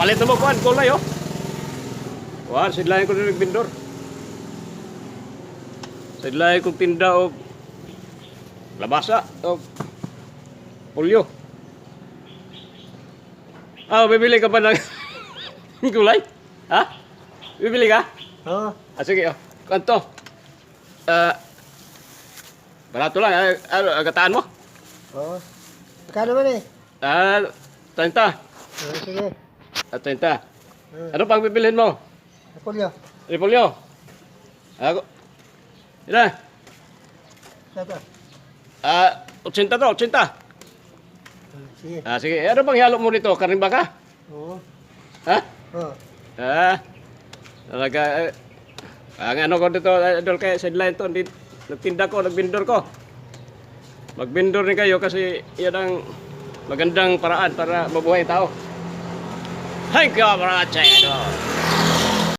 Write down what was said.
Palit mo kuan kulay oh. Kuan sidlayan ko rin nagbindor. Sidlayan kong tinda og labasa og pulyo. Ah, bibili ka ba ng gulay? Ha? Bibili ka? Oo. Ah, sige oh. Kanto. Barato lang. Agataan mo? Oo. Magkano man eh? 30. Sige. 30. Ano pang bibilhin mo? Napolyo. Repolyo. Ako. Ina. Sata. 80 to, 80. Sige. Sige. Ano bang halo mo nito? Karin ba ka? Oo. Ha? Oo. Talaga. Ang ano ko dito, idol kay sideline to, nagtinda ko, nagbindor ko. Magbindor rin kayo kasi yan ang magandang paraan para mabuhay tao. Hay ka, para sa